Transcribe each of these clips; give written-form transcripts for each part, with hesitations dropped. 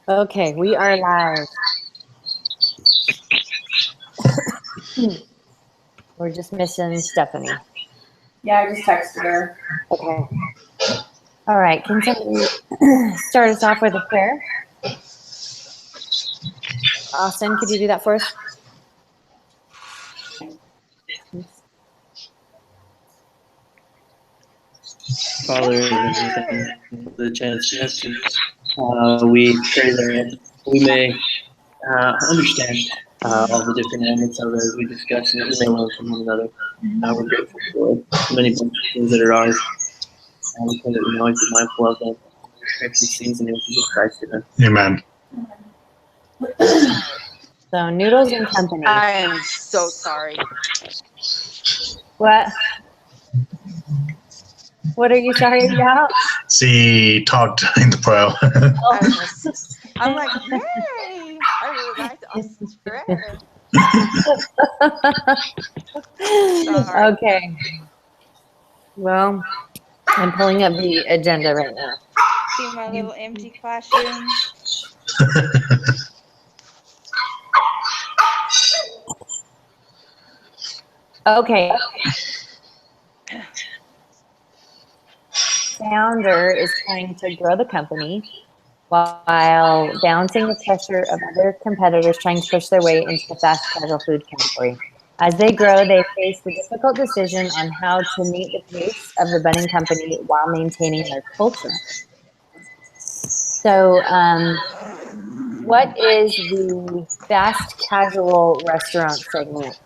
Okay, we are live. We're just missing Stephanie. Yeah, I just texted her. Okay. All right, can somebody start us off with a prayer? Austin, could you do that for us? Father, the chance we pray that we may understand all the different elements of it as we discuss, and that we may learn from one another. We're grateful for the many things that are ours. We pray that we may always be mindful of them. These things in the name of Jesus Christ. Amen. So, Noodles and Company. I am so sorry. What? What are you sorry about? She talked in the prayer. I'm like, hey, I really liked Austin's prayer. Sorry. Okay. Well, I'm pulling up the agenda right now. See my little empty classroom? Okay. Founder is trying to grow the company while balancing the pressure of other competitors trying to push their way into the fast casual food category. As they grow, they face the difficult decision on how to meet the pace of the budding company while maintaining their culture. So, what is the fast casual restaurant segment?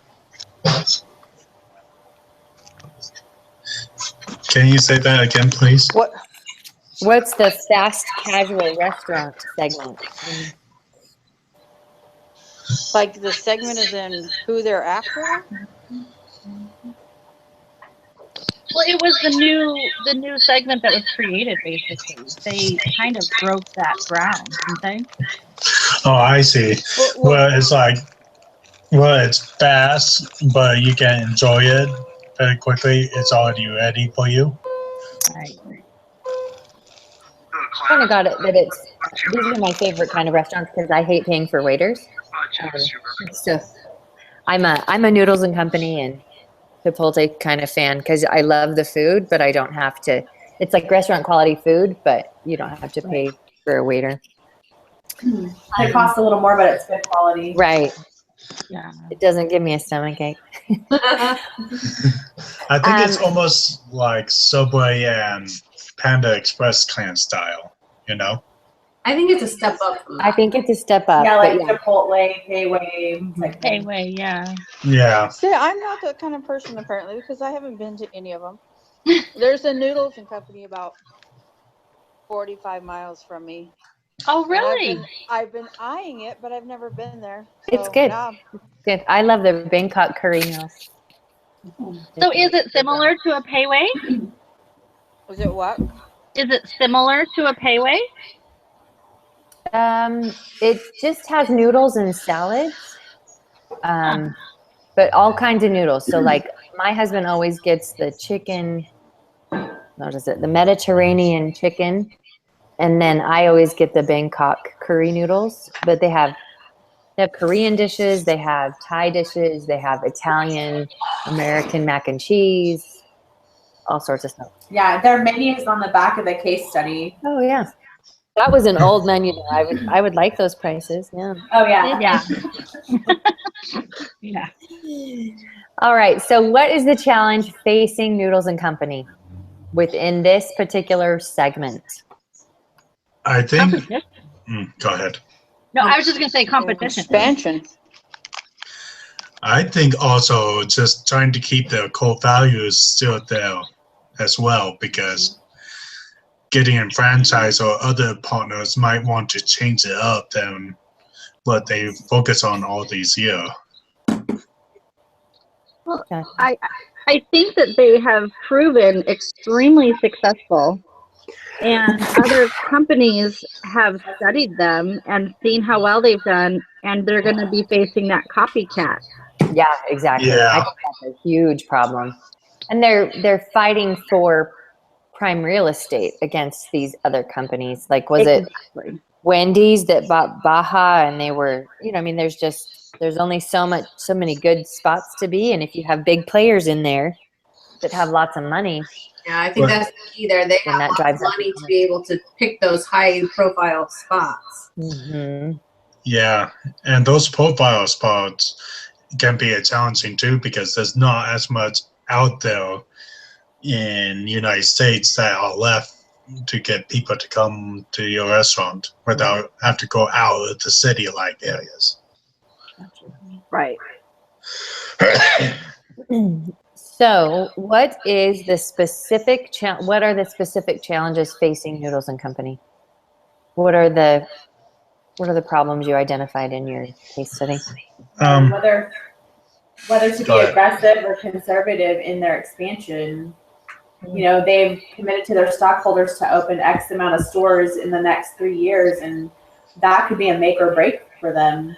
Can you say that again, please? What's the fast casual restaurant segment? Like the segment is in who they're after? Well, it was the new segment that was created. Basically, they kind of broke that ground, didn't they? Oh, I see. Well, it's like, it's fast, but you can enjoy it very quickly. It's already ready for you. Right. Kind of got it that it's these are my favorite kind of restaurants because I hate paying for waiters. So I'm a Noodles and Company and Chipotle kind of fan because I love the food, but I don't have to. It's like restaurant quality food, but you don't have to pay for a waiter. It costs a little more, but it's good quality. Right. Yeah. It doesn't give me a stomachache. I think it's almost like Subway and Panda Express kind of style, you know? I think it's a step up from that. I think it's a step up. Yeah, like but yeah. Chipotle, Payway. Like Payway, yeah. Yeah. See, I'm not that kind of person apparently because I haven't been to any of them. There's a Noodles and Company about 45 miles from me. Oh, really? I've been eyeing it, but I've never been there. So It's good. now- Good. I love the Bangkok curry meals. So is it similar to a Payway? Is it what? Is it similar to a Payway? It just has noodles and salads, but all kinds of noodles. So, like, my husband always gets the chicken. What is it? The Mediterranean chicken, and then I always get the Bangkok curry noodles. But they have Korean dishes, they have Thai dishes, they have Italian, American mac and cheese, all sorts of stuff. Yeah, their menu is on the back of the case study. Oh yeah. That was an old menu. I would like those prices. Yeah. Oh yeah. Yeah. Yeah. All right. So, what is the challenge facing Noodles and Company within this particular segment? I think. Competition. Go ahead. No, I was just gonna say competition. Expansion. I think also just trying to keep the core values still there as well, because getting a franchise or other partners might want to change it up than what they focus on all these years. Well, I think that they have proven extremely successful, and other companies have studied them and seen how well they've done, and they're going to be facing that copycat. Yeah, exactly. Yeah. I think that's a huge problem, and they're fighting for prime real estate against these other companies. Like, was it Wendy's that bought Baja, and they were, I mean, there's only so many good spots to be, and if you have big players in there that have lots of money, Yeah, I think Right. that's the key there. They Then have that lots drives of up money the to be able to pick those high profile spots. hmm Yeah, and those profile spots can be challenging too because there's not as much out there in United States that are left to get people to come to your restaurant without have to go out of the city-like areas. Right. So, what is the specific what are the specific challenges facing Noodles and Company? What are the problems you identified in your case study? Whether to Go be ahead. aggressive or conservative in their expansion. They've committed to their stockholders to open X amount of stores in the next 3 years, and that could be a make or break for them.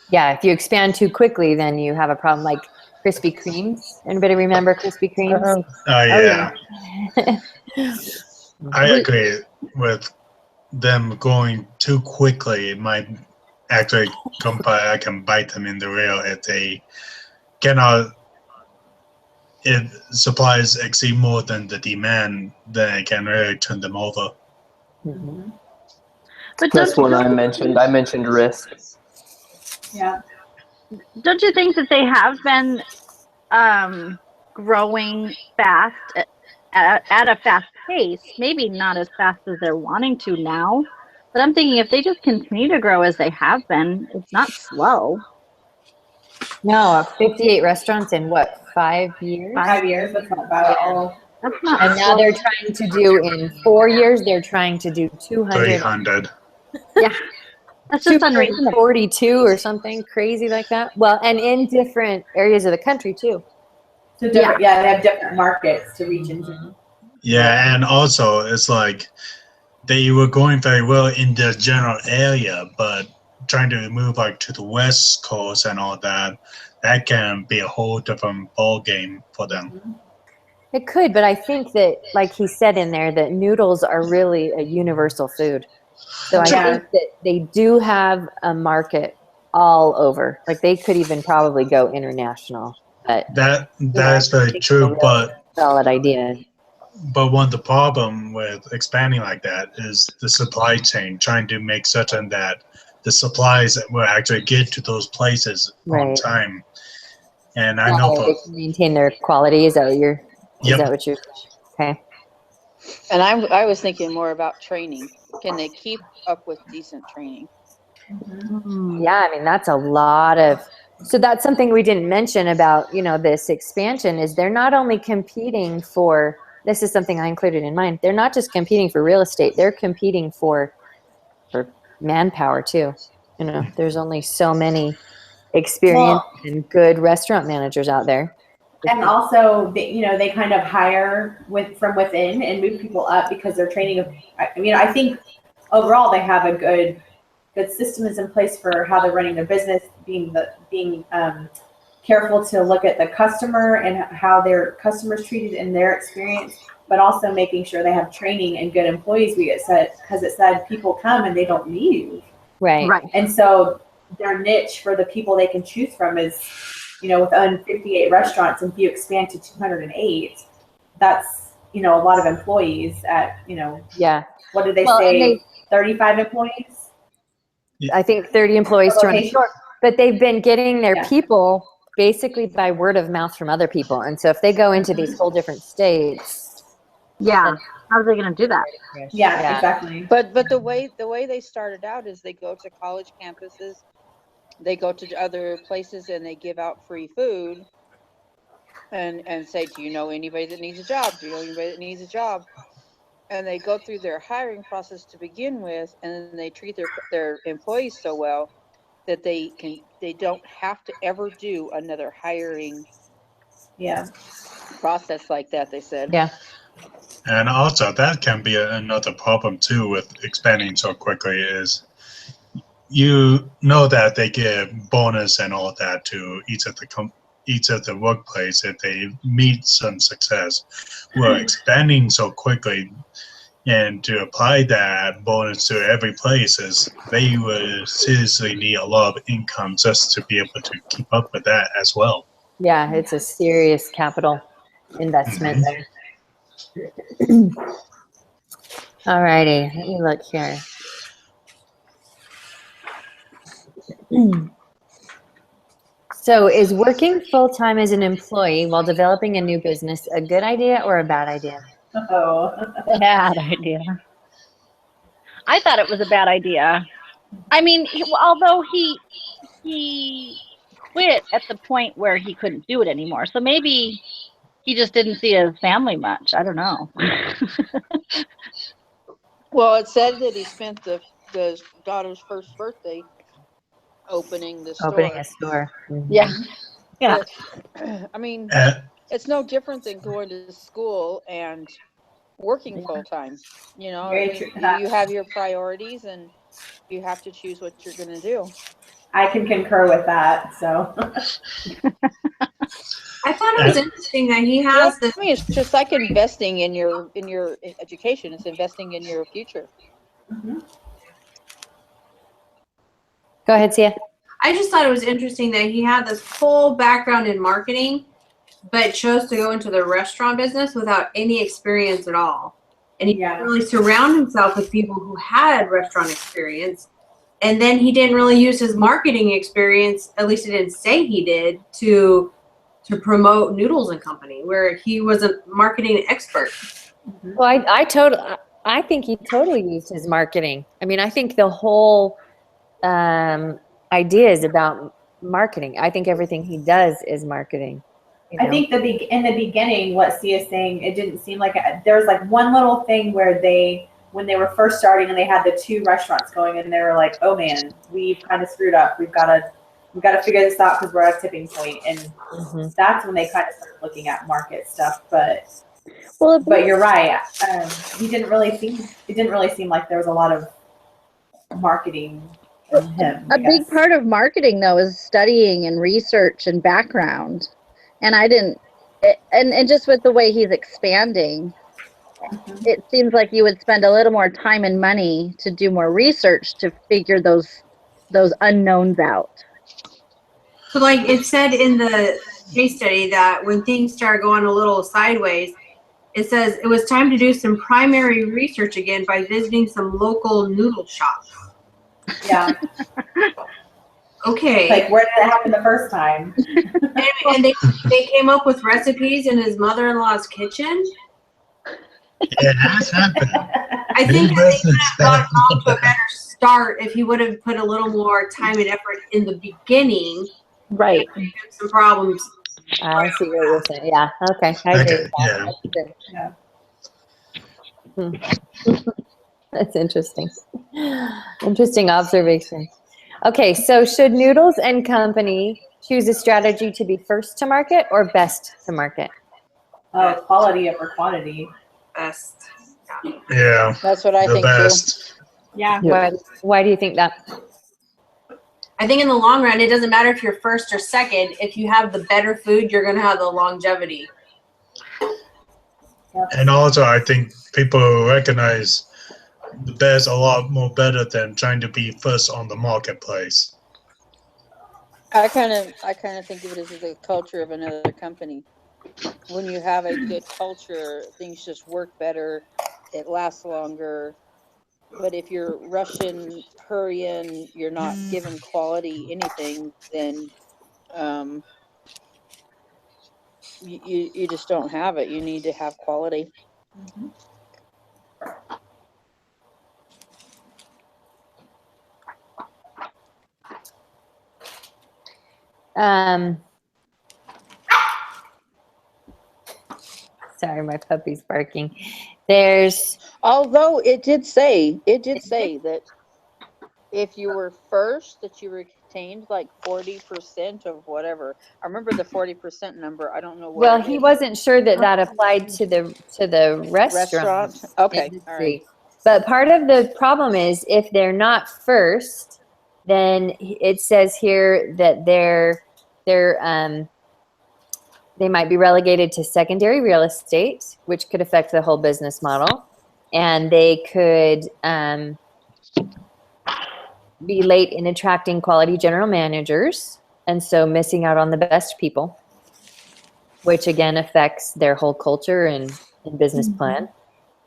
Yeah, if you expand too quickly, then you have a problem. Like Krispy Kremes. Anybody remember Krispy Kremes? Yeah, yeah. I agree with them going too quickly. It might actually I can bite them in the rear if they cannot. If supplies exceed more than the demand, then it can really turn them over. Mhm. But That's what I mentioned. I mentioned risk. Yeah. don't you think that they have been growing fast at a fast pace? Maybe not as fast as they're wanting to now, but I'm thinking if they just continue to grow as they have been, it's not slow. No, 58 restaurants in what, 5 years? 5 years, that's not bad at all. That's not And now slow. they're trying to do in 4 years. They're trying to do 300. Yeah, that's just unreasonable. 242 or something crazy like that. Well, and in different areas of the country too. So different, yeah, they have different markets to reach into. Yeah, and also it's like they were going very well in the general area, but trying to move like to the West Coast and all that, that can be a whole different ball game for them. It could, but I think that, like he said in there, that noodles are really a universal food. So I Yeah. think that they do have a market all over. Like they could even probably go international. But That I is very think true, it's a really solid idea. but one of the problem with expanding like that is the supply chain, trying to make certain that the supplies will actually get to those places on Right. time. And I know They for can maintain their quality. Is that what you're? Is Yep. that what you're? Okay. And I was thinking more about training. Can they keep up with decent training? Yeah, I mean that's a lot of. So that's something we didn't mention about this expansion is they're not only competing for. This is something I included in mine. They're not just competing for real estate. They're competing for manpower too. There's only so many experienced and good restaurant managers out there. And also, they kind of hire from within and move people up because they're training. I think overall they have a good system is in place for how they're running their business, being careful to look at the customer and how their customers treated in their experience, but also making sure they have training and good employees. Because it said people come and they don't leave. Right. And so their niche for the people they can choose from is, with 58 restaurants, and if you expand to 208, that's, a lot of employees at, Yeah. what did they Well, say? 35 employees? I think 30 employees, Per 200 location? stores. But they've been getting their Yeah. people basically by word of mouth from other people. And so if they go into these whole different states, Yeah. How are they going to do that? Yeah, exactly. But the way they started out is they go to college campuses, they go to other places, and they give out free food, and say, do you know anybody that needs a job? Do you know anybody that needs a job? And they go through their hiring process to begin with, and then they treat their employees so well that they don't have to ever do another hiring process like that, they said. Yeah. And also, that can be another problem too with expanding so quickly is that they give bonus and all that to each of the workplace if they meet some success. Well, expanding so quickly, And to apply that bonus to every place is they would seriously need a lot of income just to be able to keep up with that as well. Yeah, it's a serious capital investment there. All righty, let me look here. So is working full-time as an employee while developing a new business a good idea or a bad idea? Oh, Bad idea. I thought it was a bad idea. I mean, although he quit at the point where he couldn't do it anymore, so maybe he just didn't see his family much. I don't know. Well, it said that he spent the daughter's first birthday opening the store. Opening a store. Mhm. Yeah. Yeah. But, I mean, Uh, it's no different than going to school and working full time. You know, Very I mean, true. you have your priorities and you have to choose what you're going to do. I can concur with that. So I thought it was interesting that he Well, has the I mean, it's just like investing in your education. It's investing in your future. Go ahead, Sia. I just thought it was interesting that he had this whole background in marketing, but chose to go into the restaurant business without any experience at all. And he didn't really surround himself with people who had restaurant experience. And then he didn't really use his marketing experience, at least he didn't say he did, to promote Noodles and Company, where he was a marketing expert. Well, I think he totally used his marketing. I mean, I think the whole idea is about marketing. I think everything he does is marketing. You know? I think in the beginning, what Sia is saying, it didn't seem like there was like one little thing where when they were first starting and they had the 2 restaurants going, and they were like, "Oh man, we've kind of screwed up. We've got to figure this out because we're at a tipping point." And that's when they kind of started looking at market stuff. But you're right. It didn't really seem like there was a lot of marketing in him. A big part of marketing, though, is studying and research and background. And and just with the way he's expanding, it seems like you would spend a little more time and money to do more research to figure those unknowns out. So like it said in the case study that when things start going a little sideways, it says it was time to do some primary research again by visiting some local noodle shops. Yeah. Okay. Like, where did it happen the first time? And they came up with recipes in his mother-in-law's kitchen. it has happened. I think that they could have gotten off to a better start if he would have put a little more time and effort in the beginning. Right. Some problems. I see what you're saying. Yeah. Okay. I agree with that. Yeah. That's good. That's interesting. Interesting observation. Okay, so should Noodles and Company choose a strategy to be first to market or best to market? Quality over quantity. Best. Yeah. That's what I The think best. Yeah. Why do you think that? I think in the long run, it doesn't matter if you're first or second. If you have the better food, you're going to have the longevity. And also, I think people recognize the best a lot more better than trying to be first on the marketplace. I kind of think of it as the culture of another company. When you have a good culture, things just work better. It lasts longer. But if you're rushing, hurrying, you're not giving quality anything, then you just don't have it. You need to have quality. Sorry, my puppy's barking. Although it did say that if you were first, that you retained like 40% of whatever. I remember the 40% number. I don't know what. Well, he wasn't sure that applied to the restaurant Okay, industry. all right. But part of the problem is if they're not first, then it says here that they might be relegated to secondary real estate, which could affect the whole business model. and they could be late in attracting quality general managers, and so missing out on the best people, which again affects their whole culture and business plan.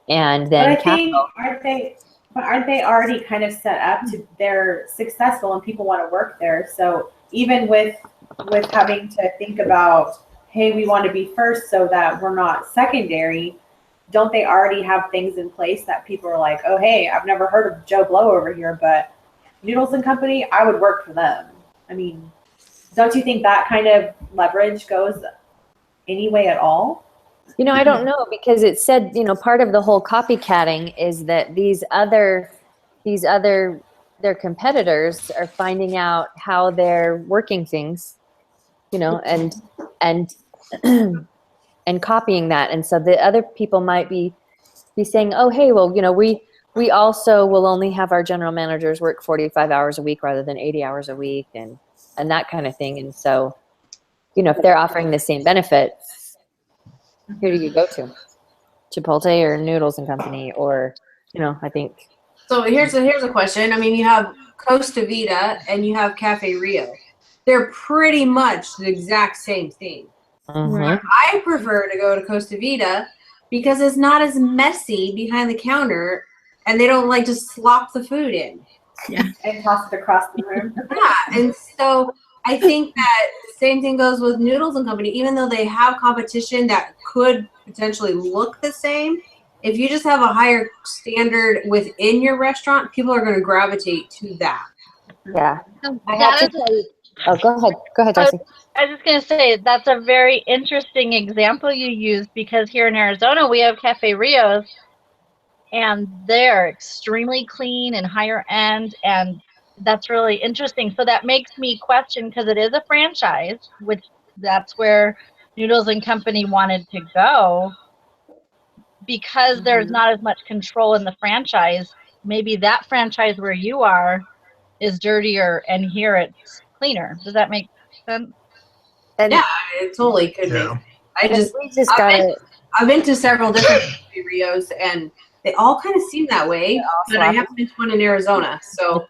And But then I think capital. aren't they already kind of set up to they're successful and people want to work there? So even with having to think about, hey, we want to be first so that we're not secondary, don't they already have things in place that people are like, oh, hey, I've never heard of Joe Blow over here, but Noodles and Company, I would work for them. I mean, don't you think that kind of leverage goes anyway at all? You know, I don't know, because it said, you know, part of the whole copycatting is that their competitors are finding out how they're working things, you know, and and copying that. And so the other people might be saying, oh, hey, well, you know, we also will only have our general managers work 45 hours a week rather than 80 hours a week, and that kind of thing. And so, you know, if they're offering the same benefits, who do you go to? Chipotle or Noodles and Company, or, you know, I think. So here's a question. I mean, you have Costa Vida and you have Cafe Rio. They're pretty much the exact same thing. Mhm. I prefer to go to Costa Vida because it's not as messy behind the counter, and they don't like to slop the food in. And toss it across the room. Yeah, and so I think that the same thing goes with Noodles and Company. Even though they have competition that could potentially look the same, if you just have a higher standard within your restaurant, people are going to gravitate to that. Yeah. I have That to is tell you. Oh, go ahead, Darcy. I was just going to say, that's a very interesting example you used, because here in Arizona, we have Cafe Rios, and they're extremely clean and higher end, and that's really interesting. So that makes me question, because it is a franchise, which that's where Noodles and Company wanted to go, because there's not as much control in the franchise. Maybe that franchise where you are is dirtier, and here it's cleaner. Does that make sense? And, Yeah, it totally could Yeah. be. I and just we just got I've been to several different Cafe Rios, and they all kind of seem that way. But I haven't been to one in Arizona, so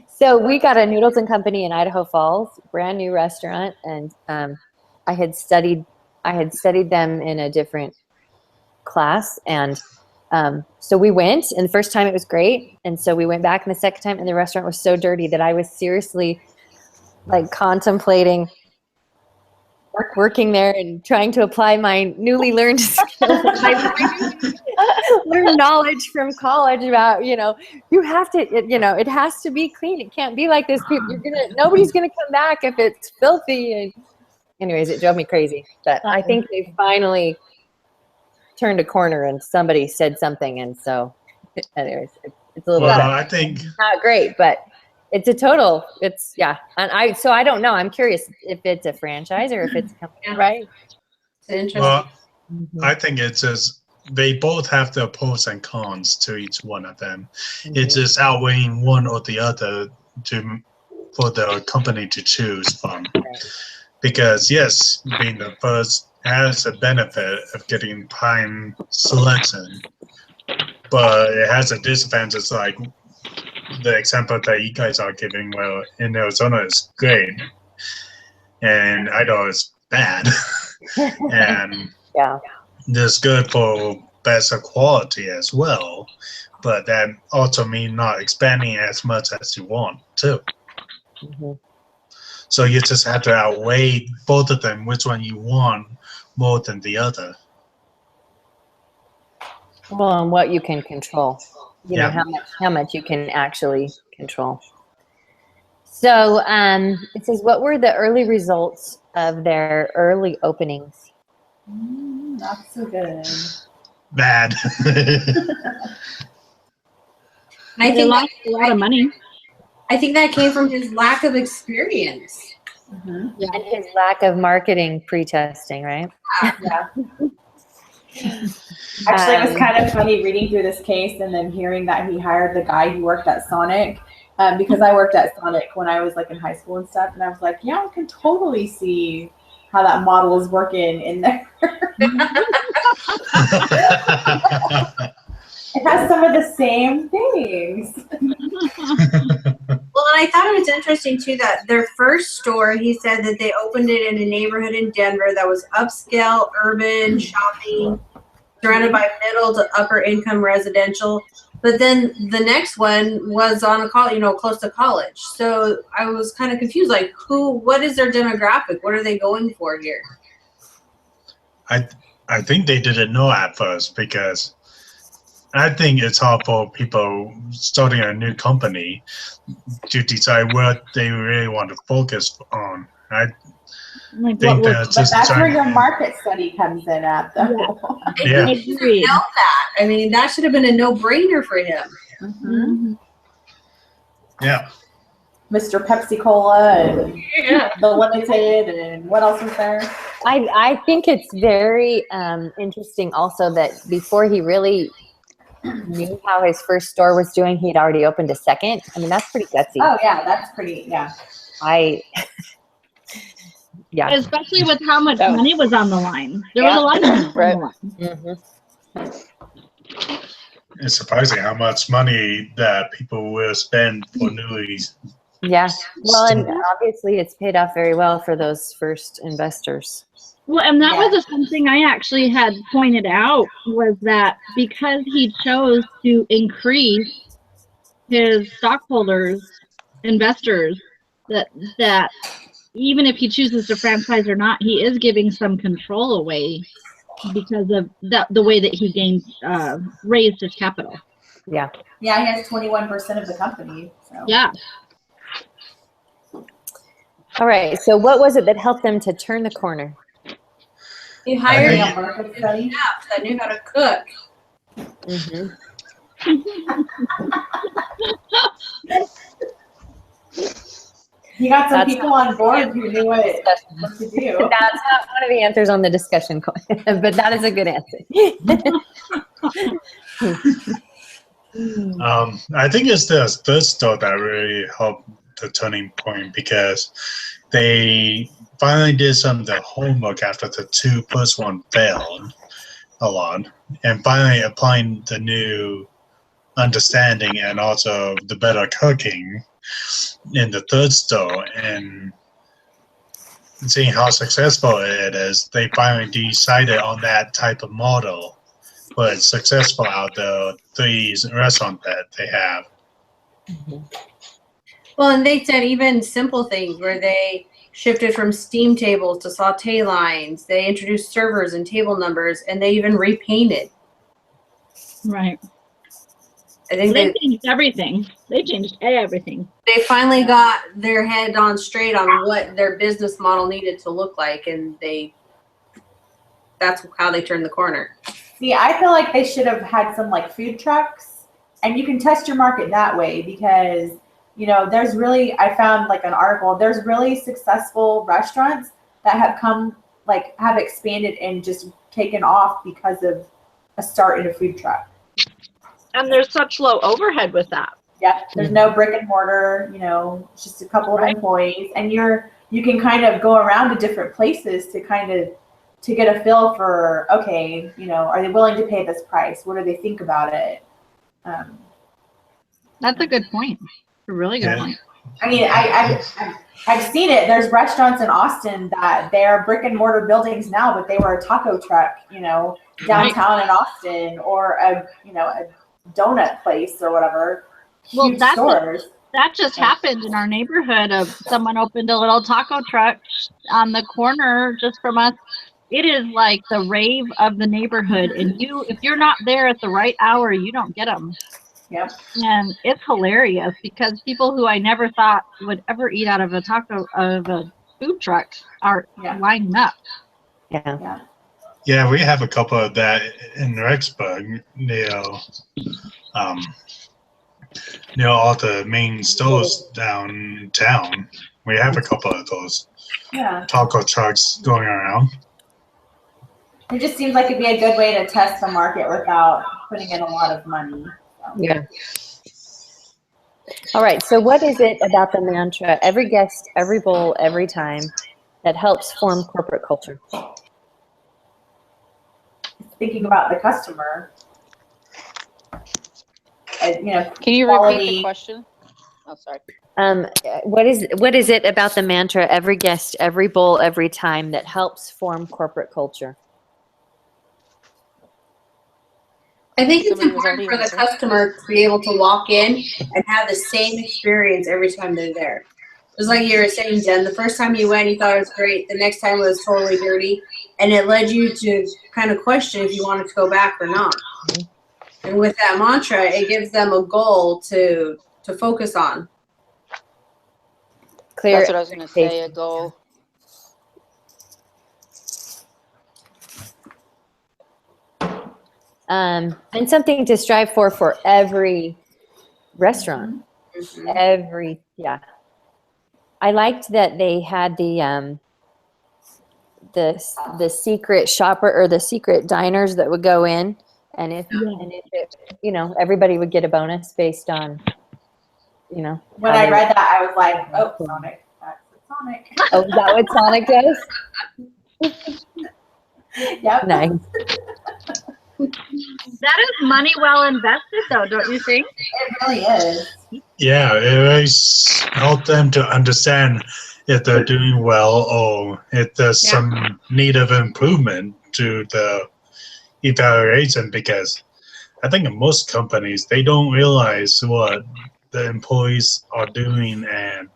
So we got a Noodles and Company in Idaho Falls, brand new restaurant, and I had studied them in a different class, and so we went, and the first time it was great, and so we went back, and the second time, and the restaurant was so dirty that I was seriously like contemplating working there and trying to apply my newly learned skills, learned knowledge from college about, you know, you have to, it has to be clean. It can't be like this. Nobody's gonna come back if it's filthy. And anyways, it drove me crazy. But I think they finally turned a corner and somebody said something, and so anyways, it's a little Well, I think not great, but it's and I don't know. I'm curious if it's a franchise or if it's a company. Right. it's interesting. well, I think it's just they both have their pros and cons to each one of them. It's just outweighing one or the other for the company to choose from. Because yes, being the first has a benefit of getting prime selection, but it has a disadvantage, like the example that you guys are giving. Well, in Arizona is great, and Idaho is bad, and Yeah. it's good for better quality as well, but that also means not expanding as much as you want to. Mhm. So you just have to outweigh both of them, which one you want more than the other. Well, and what you can control, you know, Yeah. how much you can actually control. So it says, what were the early results of their early openings? Not so good. Bad. And I They think lost a lot of money. I think that came from his lack of experience. Mhm. And his lack of marketing pre-testing, right? Yeah. Actually, it was kind of funny reading through this case and then hearing that he hired the guy who worked at Sonic, because I worked at Sonic when I was like in high school and stuff, and I was like, yeah, I can totally see how that model is working in there. It has some of the same things. Well, and I thought it was interesting too that their first store, he said that they opened it in a neighborhood in Denver that was upscale, urban shopping, surrounded by middle to upper income residential. But then the next one was on a college, close to college. So I was kind of confused, like what is their demographic? What are they going for here? I think they didn't know at first, because I think it's hard for people starting a new company to decide what they really want to focus on. I Like, think what that's But just that's where trying your to- market study comes in at, though. Yeah. I agree. Know that. I mean, that should have been a no-brainer for him. Mhm. Yeah. Mr. Pepsi Cola and Yeah. the Limited and what else was there? I think it's very interesting also that before he really knew how his first store was doing, he'd already opened a second. I mean, that's pretty gutsy. Oh yeah, that's pretty. Yeah. Yeah. Especially with how much So- money was on the line. There was Yeah. a lot of money on Right. the line. It's surprising how much money that people will spend for newlies. Yeah. Well, and obviously it's paid off very well for those first investors. Well, and that Yeah. was something I actually had pointed out, was that because he chose to increase his stockholders, investors, that even if he chooses to franchise or not, he is giving some control away because of the way that he raised his capital. Yeah. Yeah, he has 21% of the company. So. Yeah. All right. So what was it that helped them to turn the corner? He hired think- a Market study. chef that knew how to cook. Mm-hmm. He got some That's- people on board who knew what to do. That's not one of the answers on the discussion, but that is a good answer. I think it's the third store that really helped the turning point, because they finally did some of the homework after the first one failed a lot, and finally applying the new understanding and also the better cooking in the third store, and seeing how successful it is, they finally decided on that type of model. But it's successful out the 3 restaurants that they have. Well, and they said even simple things where they shifted from steam tables to saute lines. They introduced servers and table numbers, and they even repainted. Right. I think They they changed everything. They changed everything. finally got their head on straight on what their business model needed to look like, and that's how they turned the corner. See, I feel like they should have had some like food trucks, and you can test your market that way, because there's really, I found like an article, there's really successful restaurants that have expanded and just taken off because of a start in a food truck. And there's such low overhead with that. Yeah, there's no brick and mortar, it's just a couple of employees, and you can kind of go around to different places to get a feel for, okay, are they willing to pay this price? What do they think about it? That's a good point. A really good Yeah. point. I mean, I've seen it. There's restaurants in Austin that they're brick and mortar buildings now, but they were a taco truck, downtown in Austin, or a donut place or whatever. Well, Huge that's stores. That just happened in our neighborhood. Of someone opened a little taco truck on the corner just from us. It is like the rave of the neighborhood, and if you're not there at the right hour, you don't get them. Yep. And it's hilarious because people who I never thought would ever eat out of a food truck are Yeah. lining up. Yeah. Yeah, we have a couple of that in Rexburg, near all the main stores downtown. We have a couple of those Yeah. taco trucks going around. It just seems like it'd be a good way to test the market without putting in a lot of money. Yeah. All right. So what is it about the mantra, every guest, every bowl, every time, that helps form corporate culture? thinking about the customer. You know, Can you repeat quality. the question? Oh, sorry. What is it about the mantra, every guest, every bowl, every time, that helps form corporate culture? I think it's Somebody was important already for the answering. customer to be able to walk in and have the same experience every time they're there. Just like you were saying, Jen, the first time you went, you thought it was great. The next time it was totally dirty. And it led you to kind of question if you wanted to go back or not. And with that mantra, it gives them a goal to focus on. Clear. That's what I was going to say, a goal. And something to strive for every restaurant. Mm-hmm. I liked that they had the secret shopper or the secret diners that would go in, and if it, everybody would get a bonus based on, When how I they- read that, I was like, oh, Sonic. That's Sonic. Oh, is that what Sonic does? Yep. Nice. That is money well invested, though, don't you think? It really is. Yeah, it always help them to understand if they're doing well or if there's some need of improvement to the evaluation, because I think in most companies, they don't realize what the employees are doing and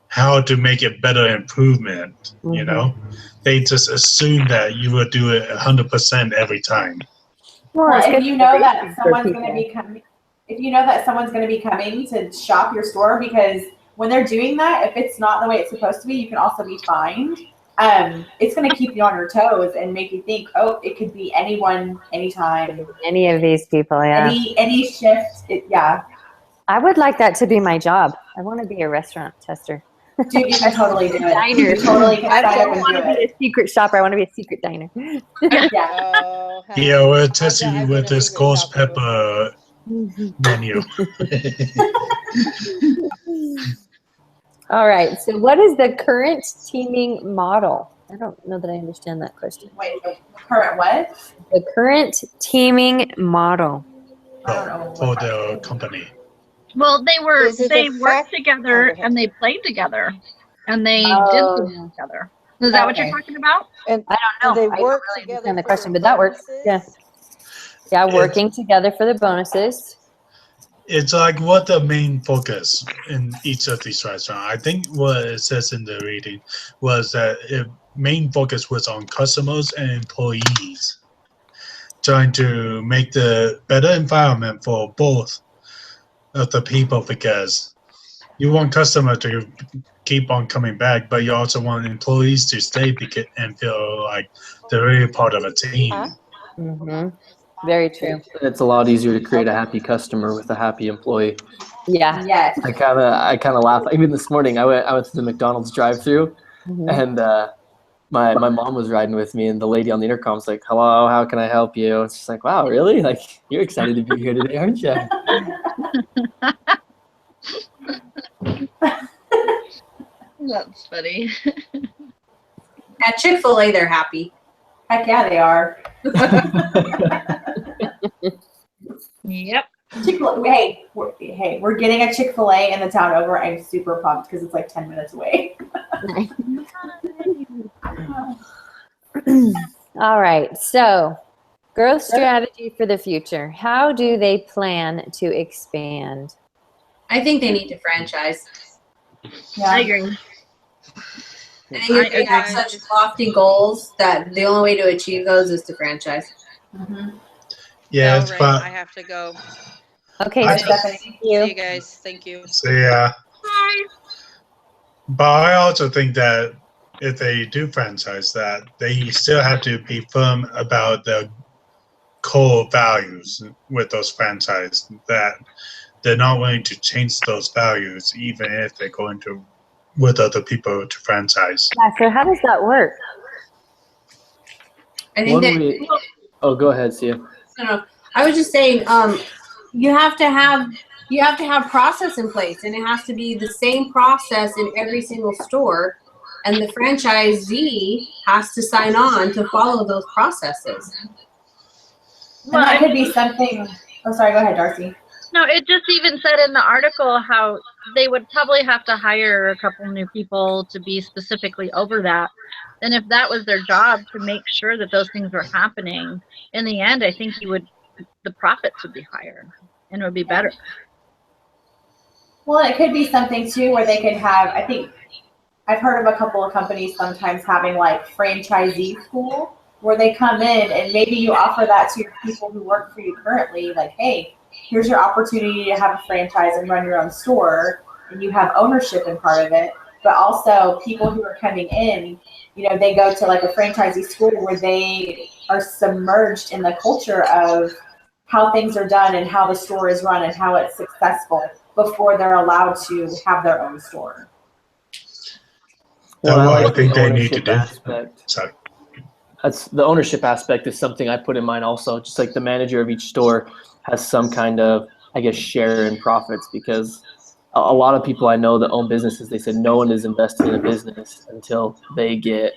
how to make it better improvement, you know? They just assume that you will do it 100% every time. Well, it's if good you know that motivation for someone's going to people. be coming, if you know that someone's going to be coming to shop your store, because when they're doing that, if it's not the way it's supposed to be, you can also be fined. It's going to keep you on your toes and make you think, oh, it could be anyone, anytime, Any of these people, yeah. any shift. I would like that to be my job. I want to be a restaurant tester. Dude, you can totally do it. Diner. You totally can I sign don't up and want do to be it. a secret shopper. I want to be a secret diner. Yeah. Oh, Yeah, we're testing I've you been with a this secret ghost shopper pepper menu. All right. So what is the current teaming model? I don't know that I understand that question. Wait, the current what? The current teaming model. I don't know. For what the company. Well, Is it they the worked fact- together Oh, go ahead. and they played together and they Oh. did things together. Is that what you're Okay. talking about? And I don't do know. they I don't work really together understand the for question, their but that works. bonuses? Yeah, working together for the bonuses. It's like what the main focus in each of these restaurants. I think what it says in the reading was that main focus was on customers and employees, trying to make the better environment for both of the people, because you want customers to keep on coming back, but you also want employees to stay and feel like they're really part of a team. Huh? Mm-hmm. Very true. It's a lot easier to create a happy customer with a happy employee. Yeah. Yes. I kind of laugh. Even this morning, I went to the McDonald's drive-through, Mhm. and my mom was riding with me, and the lady on the intercom's like, "Hello, how can I help you?" It's just like, "Wow, really? Like, you're excited to be here today, aren't you?" That's funny. At Chick-fil-A, they're happy. Heck yeah, they are. Yep. Chick-fil-A. Hey, we're getting a Chick-fil-A in the town over. I'm super pumped because it's like 10 minutes away. All right. So, growth strategy for the future. How do they plan to expand? I think they need to franchise. I Yeah. agree. I think if they have such lofty goals that the only way to achieve those is to franchise. Mm-hmm. Yeah, All it's right, fun. I have to go. Okay. I So just- thank See you you. guys. Thank you. So yeah, but I also think that if they do franchise, that they still have to be firm about the core values with those franchise, that they're not willing to change those values even if they're going to with other people to franchise. Yeah, so how does that work? I think that Oh, go ahead, Sia. no. I was just saying, you have to have process in place, and it has to be the same process in every single store and the franchisee has to sign on to follow those processes. And that could be something. Oh, sorry. Go ahead, Darcy. No, it just even said in the article how they would probably have to hire a couple new people to be specifically over that. And if that was their job to make sure that those things were happening, in the end, I think the profits would be higher and it would be better. Well, it could be something too where they could have, I think I've heard of a couple of companies sometimes having like franchisee school where they come in and maybe you offer that to your people who work for you currently, like, hey, here's your opportunity to have a franchise and run your own store, and you have ownership in part of it. But also people who are coming in, you know, they go to like a franchisee school where they are submerged in the culture of how things are done and how the store is run and how it's successful before they're allowed to have their own store. That's Well, what I like think the they need to ownership do. aspect. So, That's the ownership aspect is something I put in mind also. Just like the manager of each store has some kind of, I guess, share in profits, because a lot of people I know that own businesses, they said no one is invested in a business until they get,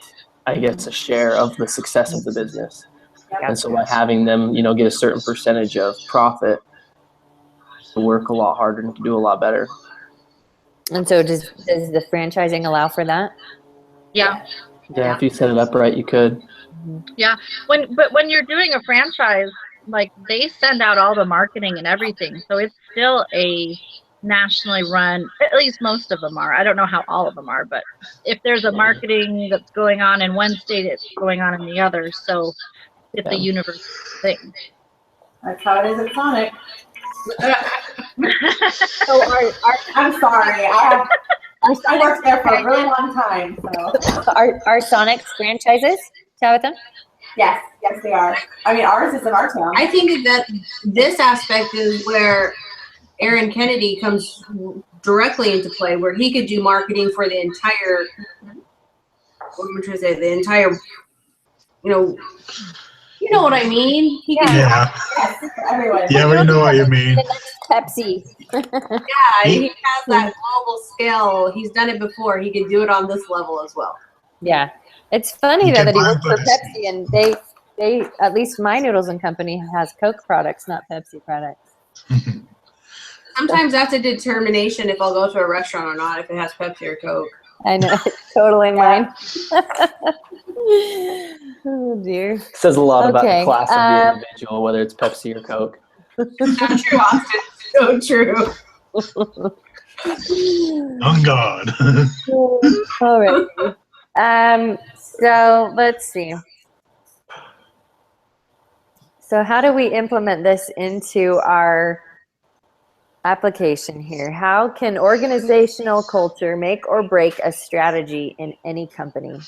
I guess, a share of the success of the business. And so by having them, you know, get a certain percentage of profit, to work a lot harder and to do a lot better. And so does the franchising allow for that? Yeah. Yeah, if you set it up right, you could. Yeah. When you're doing a franchise, like they send out all the marketing and everything. So it's still a nationally run, at least most of them are. I don't know how all of them are, but if there's a marketing that's going on in one state, it's going on in the other. So it's a universal thing. That's how it is at Sonic. So I'm sorry. I worked there for a really long time. So Are Sonic's franchises, Tabitha? yes, they are. I mean, ours is in our town. I think that this aspect is where Aaron Kennedy comes directly into play, where he could do marketing for the entire, you know what I mean? He could, yeah, Yes, everyone. yeah, we know what you mean. Pepsi. he has that global scale. He's done it before. He could do it on this level as well. Yeah. It's funny You though can that he buy works for Buddhist. Pepsi and they at least my noodles and company has Coke products, not Pepsi products. Sometimes that's a determination if I'll go to a restaurant or not, if it has Pepsi or Coke. I know, it's totally mine. Oh dear. It says a lot about Okay, the class of the individual, whether it's Pepsi or Coke. So true, Austin. So true. On God. All right. So let's see. So how do we implement this into our application here? How can organizational culture make or break a strategy in any company?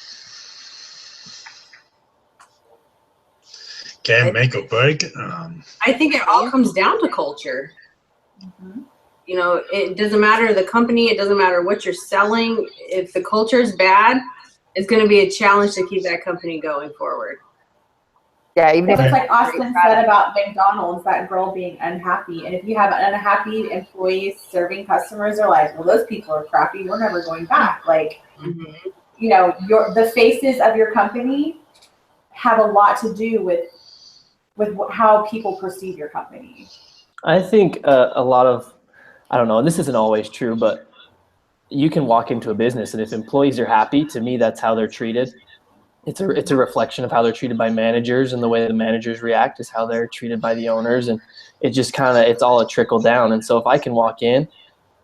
Can't make or break. I think it all comes down to culture. You know, it doesn't matter the company, it doesn't matter what you're selling. If the culture is bad, it's going to be a challenge to keep that company going forward. Yeah, even if It's like Austin said about McDonald's, that girl being unhappy. And if you have unhappy employees serving customers, they're like, well, those people are crappy. We're never going back. Like, you know, the faces of your company have a lot to do with how people perceive your company. I think a lot of, I don't know, and this isn't always true, but you can walk into a business and if employees are happy, to me, that's how they're treated. It's a reflection of how they're treated by managers, and the way the managers react is how they're treated by the owners. And it just kind of, it's all a trickle down. And so if I can walk in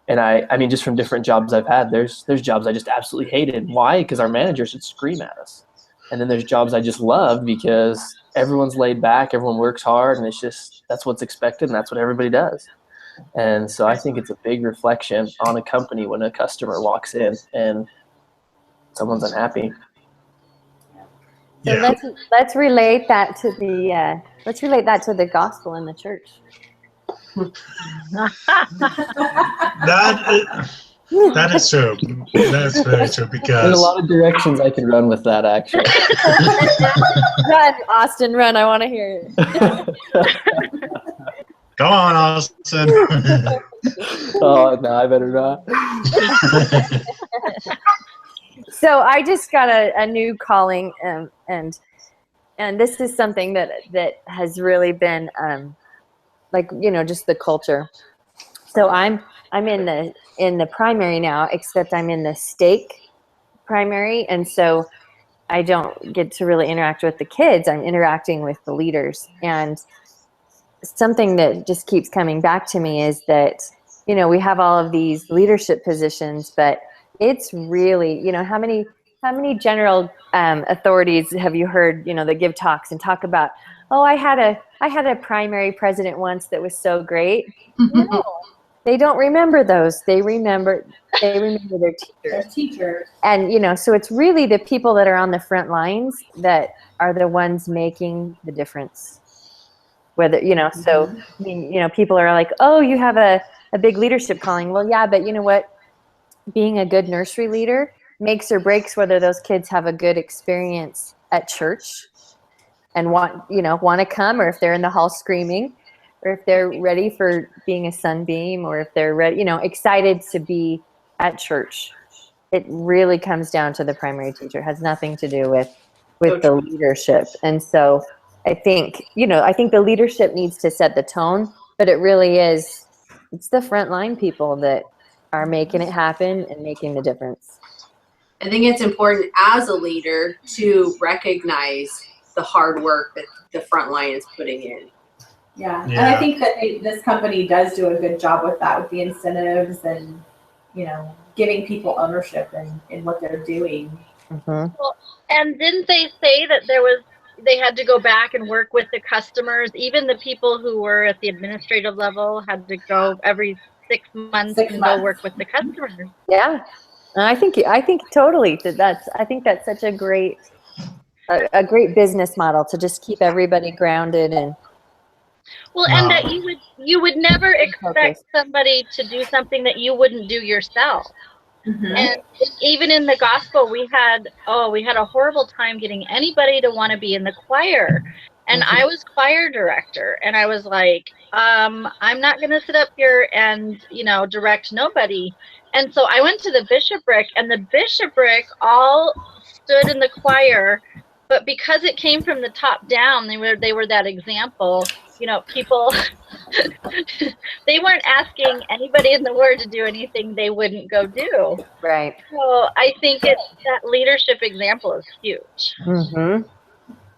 and I mean, just from different jobs I've had, there's jobs I just absolutely hated. Why? Because our managers would scream at us. And then there's jobs I just loved because everyone's laid back, everyone works hard, and it's just, that's what's expected and that's what everybody does. And so I think it's a big reflection on a company when a customer walks in and someone's unhappy. So Yeah. let's relate that to the gospel in the church. That is true. That's very true There's because a lot of directions I can run with that, actually. Run, Austin, run! I want to hear it. go on, Austin. Oh, no, I better not. So I just got a new calling, and this is something that has really been like, you know, just the culture. So I'm in the primary now, except I'm in the stake primary, and so I don't get to really interact with the kids. I'm interacting with the leaders, and something that just keeps coming back to me is that, you know, we have all of these leadership positions, but it's really, you know, how many general authorities have you heard, you know, that give talks and talk about, oh, I had a primary president once that was so great. No, they don't remember those. They remember their teachers. And, you know, so it's really the people that are on the front lines that are the ones making the difference. Whether, you know, so, I mean, you know, people are like, oh, you have a big leadership calling. Well, yeah, but you know what? Being a good nursery leader makes or breaks whether those kids have a good experience at church and want to come, or if they're in the hall screaming, or if they're ready for being a sunbeam, or if they're ready, you know, excited to be at church. It really comes down to the primary teacher. It has nothing to do with the leadership. And so I think the leadership needs to set the tone, but it really is, it's the frontline people that are making it happen and making the difference. I think it's important as a leader to recognize the hard work that the front line is putting in. Yeah. And I think that this company does do a good job with that, with the incentives and, you know, giving people ownership in what they're doing. Mm-hmm. Well, and didn't they say that they had to go back and work with the customers? Even the people who were at the administrative level had to go every 6 months and go work with the customers. Yeah. And I think totally that's such a great business model to just keep everybody grounded and. Well, and that you would never expect somebody to do something that you wouldn't do yourself. Mm-hmm. And even in the gospel, we had a horrible time getting anybody to want to be in the choir. And I was choir director, and I was like, I'm not going to sit up here and, you know, direct nobody. And so I went to the bishopric, and the bishopric all stood in the choir, but because it came from the top down, they were that example. You know, people, they weren't asking anybody in the Word to do anything they wouldn't go do. Right. So I think that leadership example is huge. Mm-hmm.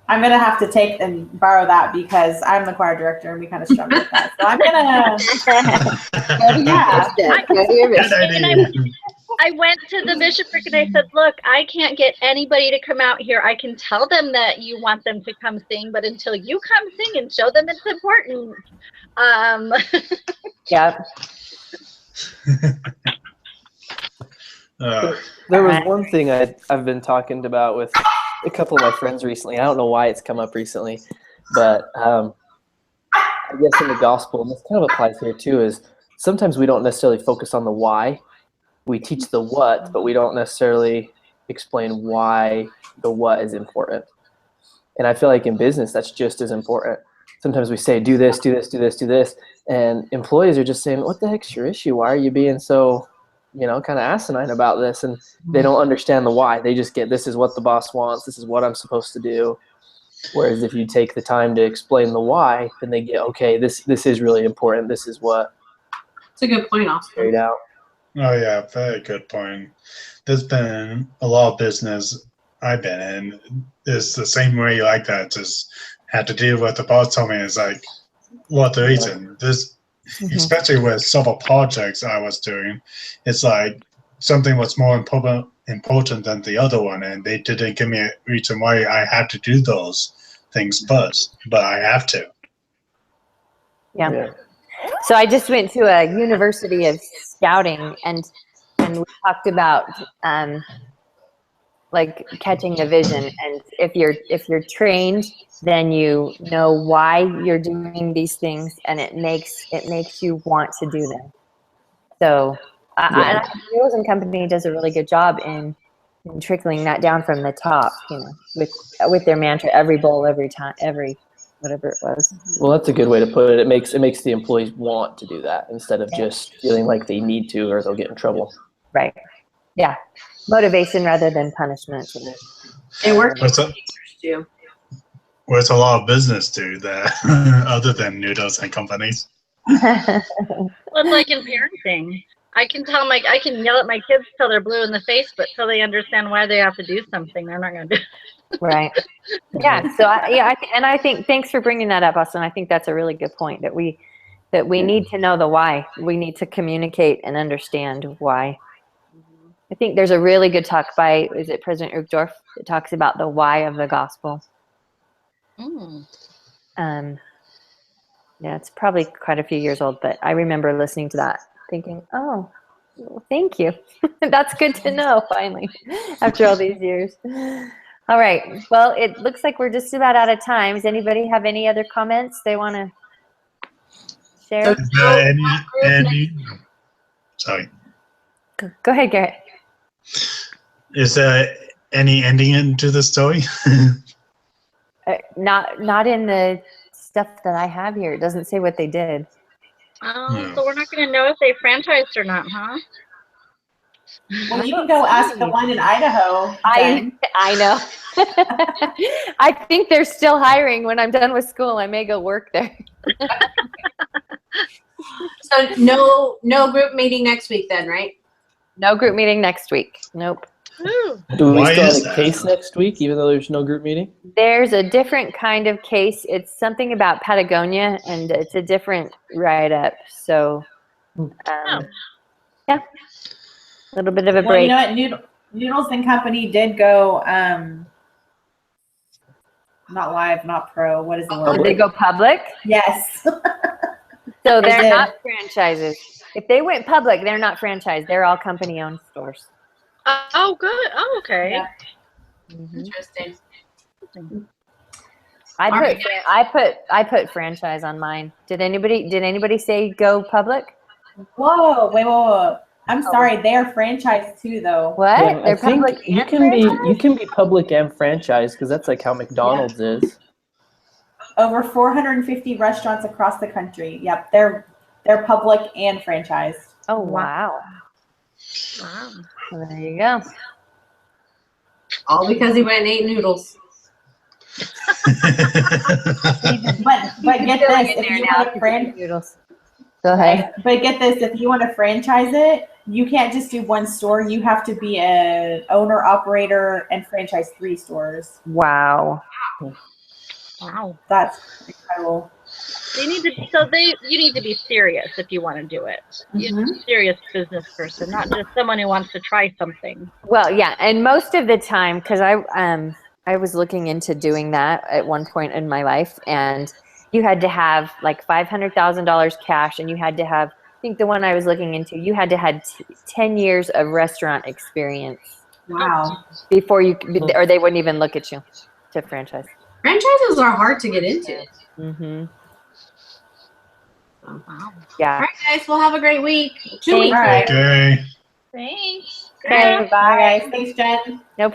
I'm going to have to take and borrow that because I'm the choir director and we kind of struggle with that. So I'm going to, I went to the bishopric and I said, look, I can't get anybody to come out here. I can tell them that you want them to come sing, but until you come sing and show them it's important. Yeah. There was one thing I've been talking about with a couple of my friends recently. I don't know why it's come up recently, but I guess in the gospel, and this kind of applies here too, is sometimes we don't necessarily focus on the why. We teach the what, but we don't necessarily explain why the what is important. And I feel like in business, that's just as important. Sometimes we say, do this, do this, do this, do this. And employees are just saying, what the heck's your issue? Why are you being so, you know, kind of asinine about this? And they don't understand the why. They just get, this is what the boss wants. This is what I'm supposed to do. Whereas if you take the time to explain the why, then they get, okay, this is really important. This is what. It's a good point, Austin. Carried out. Oh yeah, very good point. There's been a lot of business I've been in. It's the same way like that. Just had to deal with the boss told me it's like, what the reason? This, especially with several projects I was doing, it's like something was more important than the other one, and they didn't give me a reason why I had to do those things first, but I have to. Yeah. So I just went to a university of scouting, and we talked about like catching the vision. And if you're trained, then you know why you're doing these things, and it makes you want to do them. So I Wheels and Company does a really good job in trickling that down from the top, you know, with their mantra, every bowl, every time, every whatever it was. Well, that's a good way to put it. It makes the employees want to do that instead of just feeling like they need to or they'll get in trouble. Right. Yeah. motivation rather than punishment. It works What's for up? teachers too. Where's a lot of business do that other than noodles and companies? Well, it's like in parenting. I can yell at my kids till they're blue in the face, but till they understand why they have to do something, they're not going to do it. Right. Yeah. So I think thanks for bringing that up, Austin. I think that's a really good point that we need to know the why. We need to communicate and understand why. I think there's a really good talk by, is it President Uchtdorf, that talks about the why of the gospel. Yeah, it's probably quite a few years old, but I remember listening to that thinking, oh, well, thank you. That's good to know finally after all these years. All right. Well, it looks like we're just about out of time. Does anybody have any other comments they want to share? Is there any sorry. Go ahead, Garrett. Is there any ending into the story? Not in the stuff that I have here. It doesn't say what they did. Oh, so we're not going to know if they franchised or not, huh? Well, you can go ask the one in Idaho. Jen. I know. I think they're still hiring. When I'm done with school, I may go work there. So no group meeting next week then, right? No group meeting next week. Nope. Do we Why still is have a that? case next week, even though there's no group meeting? There's a different kind of case. It's something about Patagonia, and it's a different write-up. So, yeah, a little bit of a Well, you break. know what? Noodles and Company did go, not live, not pro. What is the Did word? they go public? Yes. So they're did. not franchises. If they went public, they're not franchised. They're all company-owned stores. Oh, good. Oh, okay. Yeah. Interesting. I put franchise on mine. Did anybody say go public? Whoa, wait. I'm sorry. They are franchised too, though. What? Yeah, They're I think public you and can franchise? be public and franchise because that's like how McDonald's is. Over 450 restaurants across the country. Yep, they're public and franchised. Oh, wow. Wow. Well, there you go. All because he went and ate noodles. But get this, if you want to Noodles. Go ahead. But get this, if you want to franchise it, you can't just do one store. You have to be an owner, operator, and franchise 3 stores. Wow. Wow. That's incredible. You need to be serious if you want to do it. You're a serious business person, not just someone who wants to try something. Well, yeah, and most of the time, because I was looking into doing that at one point in my life, and you had to have like $500,000 cash, and you had to have, I think the one I was looking into, you had to have 10 years of restaurant experience Wow. before you, or they wouldn't even look at you to franchise. Franchises are hard to get into. Mm-hmm. Wow. All Yeah. right, guys. We'll have a great week. 2 Thank weeks. All right. Okay. Thanks. Okay, Bye, guys. Thanks, Jen. No